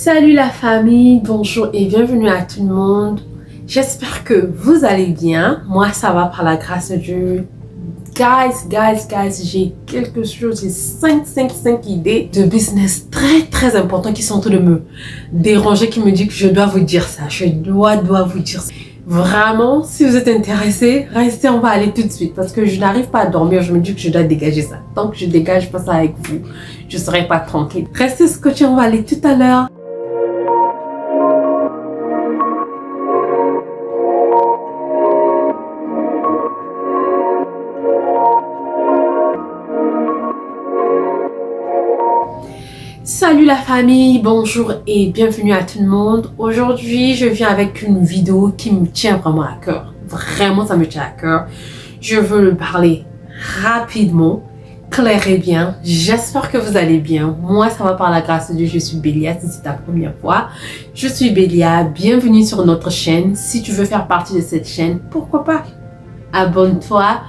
Salut la famille, bonjour et bienvenue à tout le monde. J'espère que vous allez bien. Moi, ça va par la grâce de Dieu. Guys, j'ai quelque chose, j'ai 5 idées de business très importantes qui sont en train de me déranger, qui me dit que je dois vous dire ça. Je dois vous dire ça. Vraiment, si vous êtes intéressés, restez, on va aller tout de suite parce que je n'arrive pas à dormir, je me dis que je dois dégager ça. Tant que je dégage pas ça avec vous, je ne serai pas tranquille. Restez scotchés, on va aller tout à l'heure. Salut la famille, bonjour et bienvenue à tout le monde. Aujourd'hui, je viens avec une vidéo qui me tient vraiment à cœur. Vraiment, ça me tient à cœur. Je veux le parler rapidement, clair et bien. J'espère que vous allez bien. Moi, ça va par la grâce de Dieu. Je suis Bélia, si c'est ta première fois. Je suis Bélia, bienvenue sur notre chaîne. Si tu veux faire partie de cette chaîne, pourquoi pas? Abonne-toi,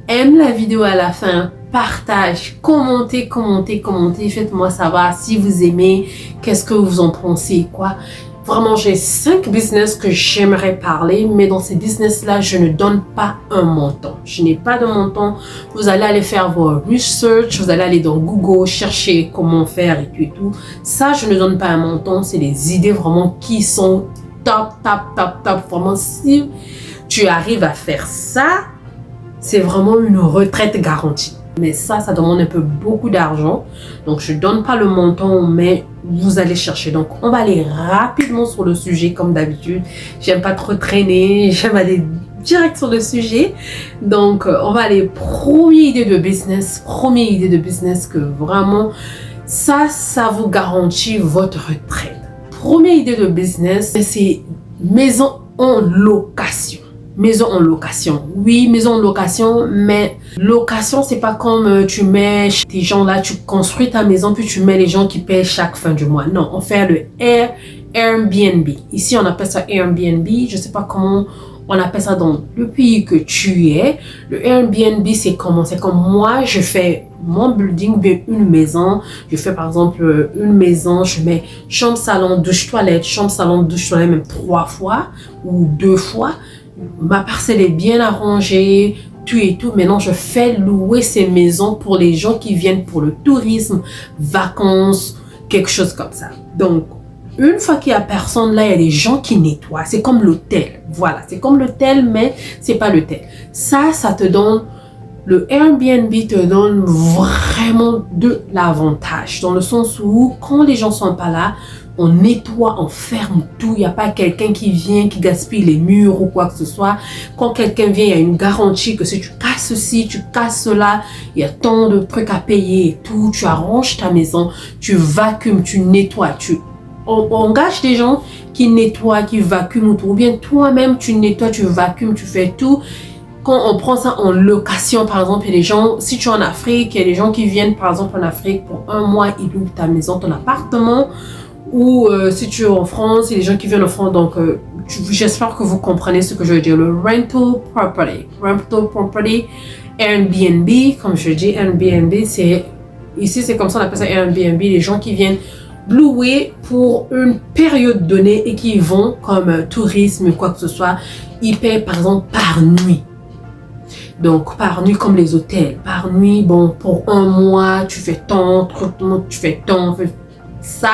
aime la vidéo à la fin. Partage, commentez, faites-moi savoir si vous aimez, qu'est-ce que vous en pensez, quoi. Vraiment, j'ai 5 business que j'aimerais parler, mais dans ces business-là, je ne donne pas un montant. Je n'ai pas de montant. Vous allez aller faire vos research, vous allez aller dans Google, chercher comment faire et tout. Ça, je ne donne pas un montant. C'est des idées vraiment qui sont top. Vraiment, si tu arrives à faire ça, c'est vraiment une retraite garantie. Mais ça demande un peu beaucoup d'argent. Donc, je ne donne pas le montant, mais vous allez chercher. Donc, on va aller rapidement sur le sujet comme d'habitude. J'aime pas trop traîner. J'aime aller direct sur le sujet. Donc, on va aller première idée de business que vraiment, ça vous garantit votre retraite. Première idée de business, c'est maison en location. Maison en location. Oui, maison en location, mais location, c'est pas comme tu mets des gens là, tu construis ta maison, puis tu mets les gens qui paient chaque fin du mois. Non, on fait le Airbnb. Ici, on appelle ça Airbnb. Je sais pas comment on appelle ça dans le pays que tu es. Le Airbnb, c'est comment? C'est comme moi, je fais mon building, bien une maison. Je fais par exemple une maison, je mets chambre, salon, douche, toilette, chambre, salon, douche, toilette, même 3 fois ou 2 fois. Ma parcelle est bien arrangée, tout et tout. Maintenant, je fais louer ces maisons pour les gens qui viennent pour le tourisme, vacances, quelque chose comme ça. Donc, une fois qu'il y a personne là, il y a des gens qui nettoient. C'est comme l'hôtel. Voilà, c'est comme l'hôtel, mais c'est pas l'hôtel. Ça te donne... Le Airbnb te donne vraiment de l'avantage. Dans le sens où, quand les gens sont pas là, on nettoie, on ferme tout. Il n'y a pas quelqu'un qui vient, qui gaspille les murs ou quoi que ce soit. Quand quelqu'un vient, il y a une garantie que si tu casses ceci, tu casses cela, il y a tant de trucs à payer et tout. Tu arranges ta maison, tu vacuumes, tu nettoies. On engage des gens qui nettoient, qui vacuument tout. Ou bien toi-même, tu nettoies, tu vacuumes, tu fais tout. Quand on prend ça en location, par exemple, il y a des gens, si tu es en Afrique, il y a des gens qui viennent, par exemple, en Afrique pour 1 mois, ils louent ta maison, ton appartement. Ou si tu es en France, il y a des gens qui viennent en France. Donc, j'espère que vous comprenez ce que je veux dire. Le rental property, Airbnb, comme je dis, Airbnb, ici c'est comme ça, on appelle ça Airbnb, les gens qui viennent louer pour une période donnée et qui vont comme tourisme, quoi que ce soit, ils paient par exemple par nuit. Donc, par nuit, comme les hôtels. Par nuit, bon, pour 1 mois, tu fais tant, tu fais tant. Ça,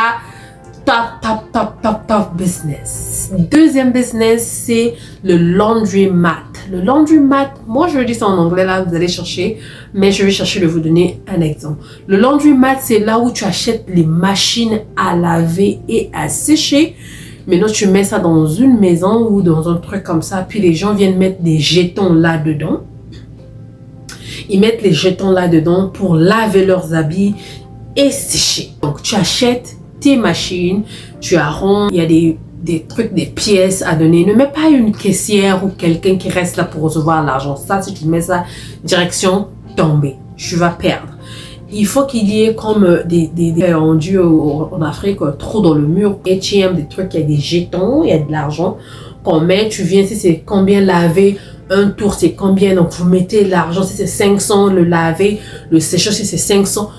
top business. Deuxième business, c'est le laundromat. Le laundromat, moi je le dis ça en anglais, là, vous allez chercher, mais je vais chercher de vous donner un exemple. Le laundromat, c'est là où tu achètes les machines à laver et à sécher. Maintenant, tu mets ça dans une maison ou dans un truc comme ça, puis les gens viennent mettre des jetons là-dedans. Ils mettent les jetons là-dedans pour laver leurs habits et sécher. Donc, tu achètes tes machines, tu arranges, il y a des trucs, des pièces à donner. Ne mets pas une caissière ou quelqu'un qui reste là pour recevoir l'argent. Ça, si tu mets ça, direction tombée, tu vas perdre. Il faut qu'il y ait comme des rendus en Afrique, trop dans le mur, ATM, des trucs, il y a des jetons, il y a de l'argent qu'on met, tu viens, si c'est combien laver, un tour c'est combien, donc vous mettez l'argent, si c'est 500 le laver, le séchage si c'est 500.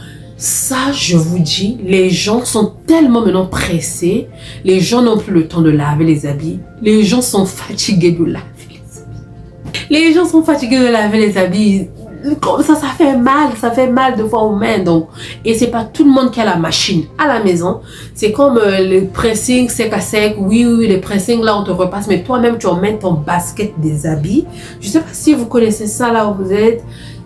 Ça, je vous dis, les gens sont tellement maintenant pressés. Les gens n'ont plus le temps de laver les habits. Les gens sont fatigués de laver les habits. Les gens sont fatigués de laver les habits. Comme ça fait mal de fois aux mains. Donc, et c'est pas tout le monde qui a la machine à la maison. C'est comme le pressing sec à sec. Oui, les pressings là on te repasse, mais toi-même tu emmènes ton basket des habits. Je sais pas si vous connaissez ça là où vous êtes.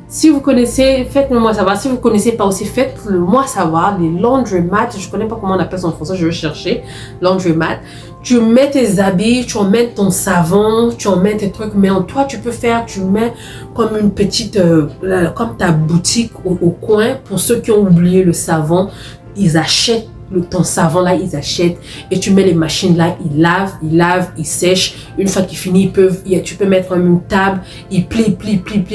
Si vous connaissez, faites-le-moi savoir. Si vous connaissez pas aussi, faites-le-moi savoir. Les laundromats, je connais pas comment on appelle ça en français, je vais chercher. Laundromat. Tu mets tes habits, tu emmènes ton savon, tu emmènes tes trucs. Mais toi, tu peux faire, tu mets comme une petite, comme ta boutique au coin. Pour ceux qui ont oublié le savon, ils achètent ton savon là, ils achètent et tu mets les machines là, ils lavent, ils sèchent. Une fois qu'ils finissent, tu peux mettre une table, ils plient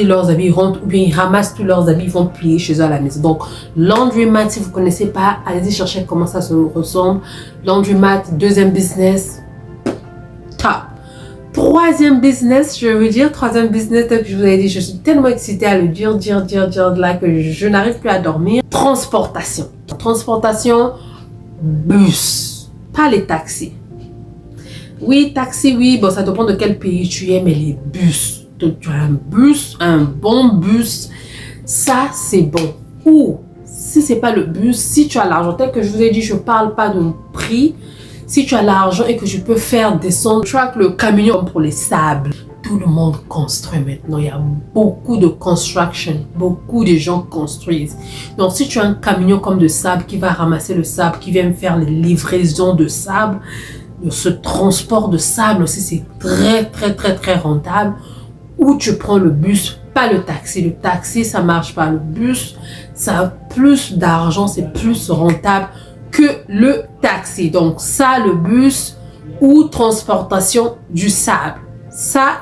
leurs habits, ils rentrent ou bien ils ramassent tous leurs habits, ils vont plier chez eux à la maison. Donc, laundromat, si vous ne connaissez pas, allez-y chercher comment ça se ressemble. Laundromat, deuxième business, top. Troisième business, je veux dire, troisième business que je vous ai dit, je suis tellement excitée à le dire là que je n'arrive plus à dormir. Transportation. Bus, pas les taxis. Oui, taxi, oui, bon, ça dépend de quel pays tu es, mais les bus. Tu as un bus, un bon bus, ça c'est bon. Ou, si c'est pas le bus, si tu as l'argent, tel que je vous ai dit, je parle pas de prix. Si tu as l'argent et que je peux faire descendre le camion pour les sables. Tout le monde construit maintenant. Il y a beaucoup de construction. Beaucoup de gens construisent. Donc, si tu as un camion comme de sable qui va ramasser le sable, qui vient faire les livraisons de sable, ce transport de sable aussi, c'est très rentable. Ou tu prends le bus, pas le taxi. Le taxi, ça marche pas. Le bus, ça a plus d'argent, c'est plus rentable que le taxi. Donc, ça, le bus ou transportation du sable. Ça,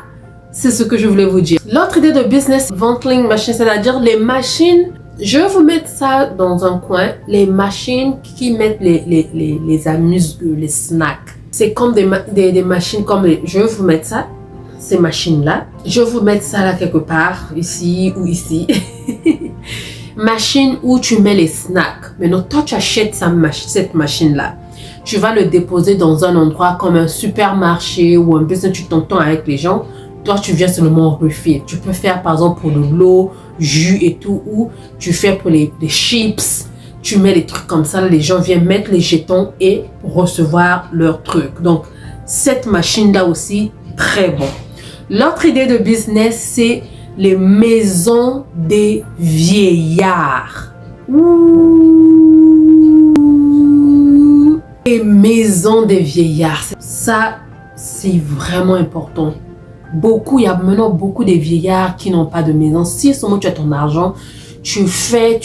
c'est ce que je voulais vous dire. L'autre idée de business, vending machine, c'est-à-dire les machines, je vais vous mettre ça dans un coin, les machines qui mettent les amuse-gueules, les snacks. C'est comme des machines comme je vais vous mettre ça, ces machines-là. Je vais vous mettre ça là quelque part, ici ou ici. Machine où tu mets les snacks. Maintenant, toi, tu achètes cette machine-là. Tu vas le déposer dans un endroit comme un supermarché ou un business, tu t'entends avec les gens. Toi, tu viens seulement refill. Tu peux faire par exemple pour de l'eau, jus et tout, ou tu fais pour les chips. Tu mets les trucs comme ça, les gens viennent mettre les jetons et recevoir leurs trucs. Donc, cette machine-là aussi, très bon. L'autre idée de business, c'est les maisons des vieillards. Ouh. Les maisons des vieillards. Ça, c'est vraiment important. Il y a maintenant beaucoup de vieillards qui n'ont pas de maison. Si seulement tu as ton argent, tu fais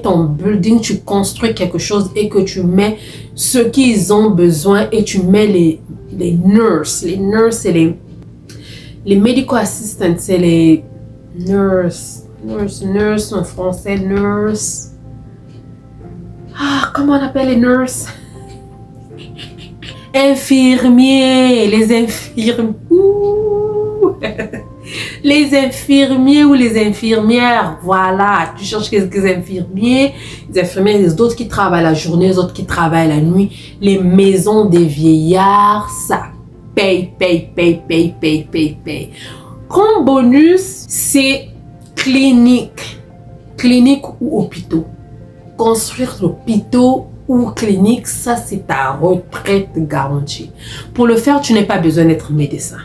ton building, tu construis quelque chose et que tu mets ce qu'ils ont besoin et tu mets les nurses. Les nurses, c'est les medical assistants, c'est les nurses en français, nurse. Ah, comment on appelle les nurses? Infirmiers, les infirmiers. Les infirmiers ou les infirmières, voilà, tu cherches quelques infirmiers, les infirmières, les autres qui travaillent la journée, les autres qui travaillent la nuit, les maisons des vieillards, ça paye. Comme bonus, c'est clinique ou hôpitaux. Construire l'hôpital ou clinique, ça c'est ta retraite garantie. Pour le faire, tu n'as pas besoin d'être médecin.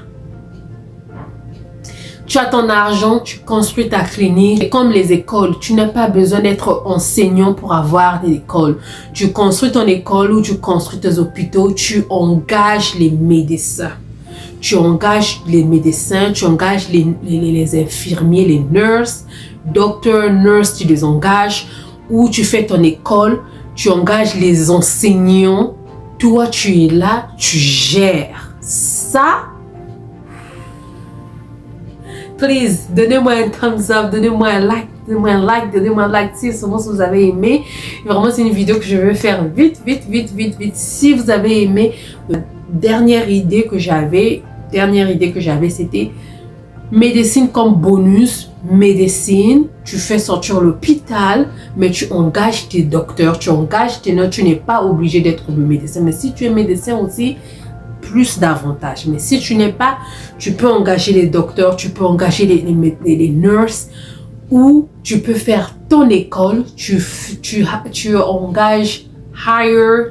Tu as ton argent, tu construis ta clinique. Comme les écoles, tu n'as pas besoin d'être enseignant pour avoir des écoles. Tu construis ton école ou tu construis tes hôpitaux, tu engages les médecins. Tu engages les médecins, tu engages les infirmiers, les nurses, docteurs, nurses, tu les engages. Ou tu fais ton école, tu engages les enseignants. Toi, tu es là, tu gères. Ça, please, donnez-moi un thumbs up, donnez-moi un like, si seulement si vous avez aimé. Vraiment, c'est une vidéo que je veux faire vite. Si vous avez aimé, dernière idée que j'avais, c'était Médecine comme bonus, médecine, tu fais sortir l'hôpital, mais tu engages tes docteurs, tu engages tes notes, tu n'es pas obligé d'être le médecin. Mais si tu es médecin aussi, plus d'avantages. Mais si tu n'es pas, tu peux engager les docteurs, tu peux engager les nurses, ou tu peux faire ton école, tu engages,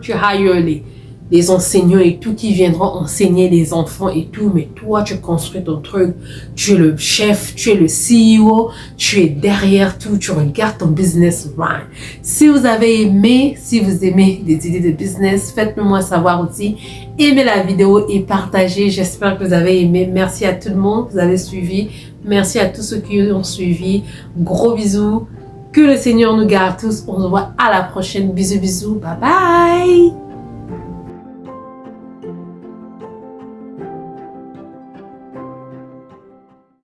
tu hires les enseignants et tout qui viendront enseigner les enfants et tout, mais toi tu construis ton truc, tu es le chef, tu es le CEO, tu es derrière tout, tu regardes ton business run. Si vous avez aimé, si vous aimez des idées de business, faites-le moi savoir aussi. Aimez la vidéo et partagez. J'espère que vous avez aimé. Merci à tout le monde, vous avez suivi. Merci à tous ceux qui ont suivi. Gros bisous. Que le Seigneur nous garde tous. On se voit à la prochaine. Bisous, bisous. Bye bye.